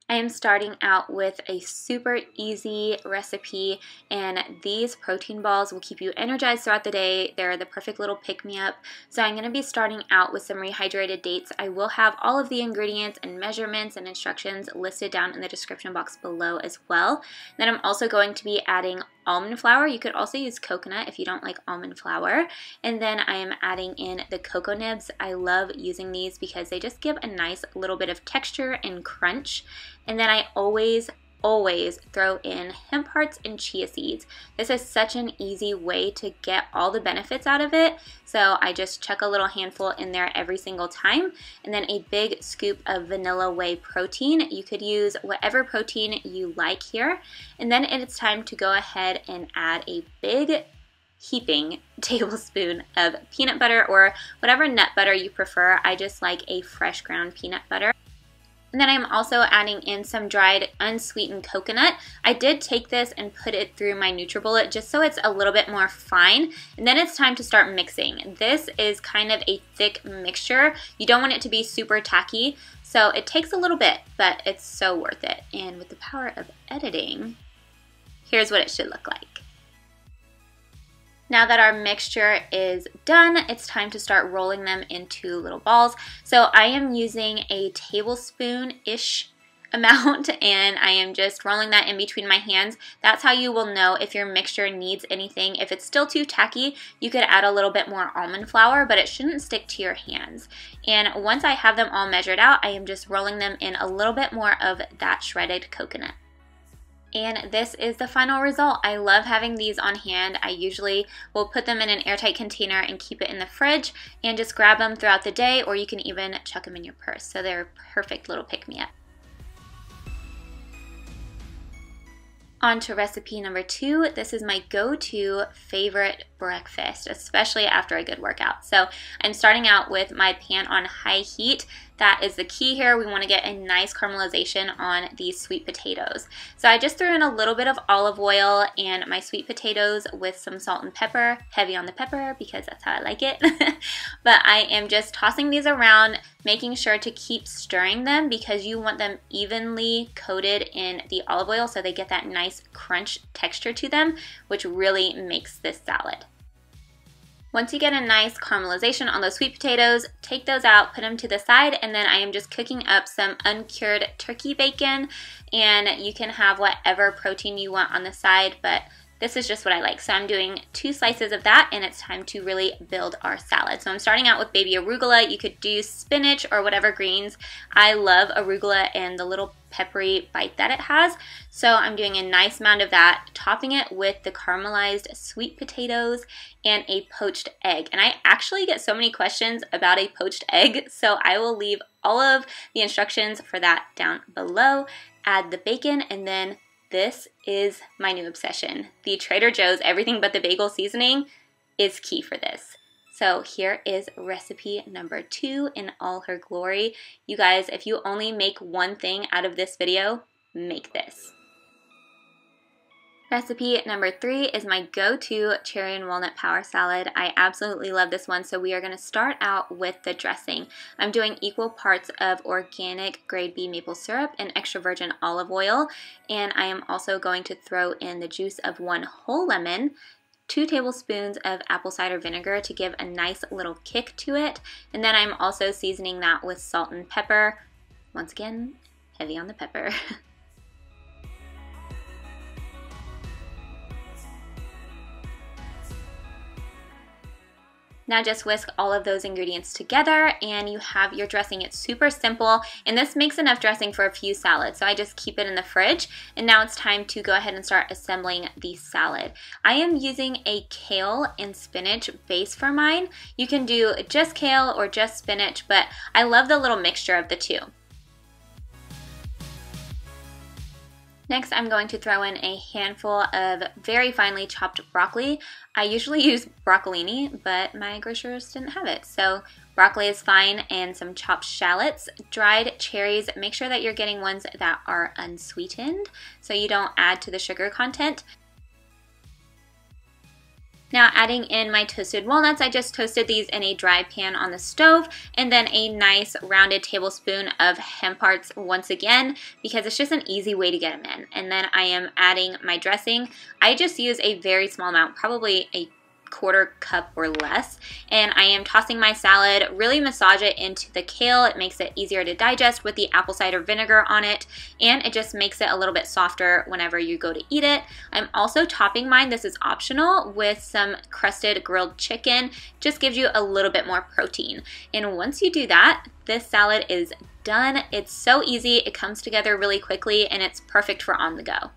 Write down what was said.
I am starting out with a super easy recipe, and these protein balls will keep you energized throughout the day. They're the perfect little pick-me-up. So I'm going to be starting out with some rehydrated dates. I will have all of the ingredients and measurements and instructions listed down in the description box below as well. Then I'm also going to be adding almond flour. You could also use coconut if you don't like almond flour. And then I am adding in the cocoa nibs. I love using these because they just give a nice little bit of texture and crunch. And then I always throw in hemp hearts and chia seeds. This is such an easy way to get all the benefits out of it. So I just chuck a little handful in there every single time. And then a big scoop of vanilla whey protein. You could use whatever protein you like here. And then it's time to go ahead and add a big heaping tablespoon of peanut butter or whatever nut butter you prefer. I just like a fresh ground peanut butter. And then I'm also adding in some dried unsweetened coconut. I did take this and put it through my NutriBullet just so it's a little bit more fine. And then it's time to start mixing. This is kind of a thick mixture. You don't want it to be super tacky, so it takes a little bit, but it's so worth it. And with the power of editing, here's what it should look like. Now that our mixture is done, it's time to start rolling them into little balls. So I am using a tablespoon-ish amount, and I am just rolling that in between my hands. That's how you will know if your mixture needs anything. If it's still too tacky, you could add a little bit more almond flour, but it shouldn't stick to your hands. And once I have them all measured out, I am just rolling them in a little bit more of that shredded coconut. And this is the final result. I love having these on hand. I usually will put them in an airtight container and keep it in the fridge and just grab them throughout the day, or you can even chuck them in your purse. So they're a perfect little pick-me-up. On to recipe number 2. This is my go-to favorite breakfast, especially after a good workout. So I'm starting out with my pan on high heat. That is the key here. We want to get a nice caramelization on these sweet potatoes. So I just threw in a little bit of olive oil and my sweet potatoes with some salt and pepper, heavy on the pepper because that's how I like it. But I am just tossing these around, making sure to keep stirring them because you want them evenly coated in the olive oil so they get that nice crunch texture to them, which really makes this salad. Once you get a nice caramelization on those sweet potatoes, take those out, put them to the side, and then I am just cooking up some uncured turkey bacon, and you can have whatever protein you want on the side, but this is just what I like. So I'm doing 2 slices of that, and it's time to really build our salad. So I'm starting out with baby arugula. You could do spinach or whatever greens. I love arugula and the little peppery bite that it has. So I'm doing a nice amount of that, topping it with the caramelized sweet potatoes and a poached egg. And I actually get so many questions about a poached egg, so I will leave all of the instructions for that down below. Add the bacon, and then this is my new obsession. The Trader Joe's everything but the bagel seasoning is key for this. So here is recipe number 2 in all her glory. You guys, if you only make one thing out of this video, make this. Recipe number 3 is my go-to cherry and walnut power salad. I absolutely love this one, so we are going to start out with the dressing. I'm doing equal parts of organic grade B maple syrup and extra virgin olive oil, and I am also going to throw in the juice of 1 whole lemon, 2 tablespoons of apple cider vinegar to give a nice little kick to it, and then I'm also seasoning that with salt and pepper. Once again, heavy on the pepper. Now just whisk all of those ingredients together and you have your dressing. It's super simple, and this makes enough dressing for a few salads, so I just keep it in the fridge. And now it's time to go ahead and start assembling the salad. I am using a kale and spinach base for mine. You can do just kale or just spinach, but I love the little mixture of the two. Next, I'm going to throw in a handful of very finely chopped broccoli. I usually use broccolini, but my grocers didn't have it. So broccoli is fine, and some chopped shallots, dried cherries. Make sure that you're getting ones that are unsweetened so you don't add to the sugar content. Now adding in my toasted walnuts, I just toasted these in a dry pan on the stove, and then a nice rounded tablespoon of hemp hearts once again, because it's just an easy way to get them in. And then I am adding my dressing. I just use a very small amount, probably a quarter cup or less, and I am tossing my salad. Really massage it into the kale. It makes it easier to digest with the apple cider vinegar on it, and it just makes it a little bit softer whenever you go to eat it. I'm also topping mine, this is optional, with some crusted grilled chicken. Just gives you a little bit more protein. And once you do that, this salad is done. It's so easy, it comes together really quickly, and it's perfect for on the go.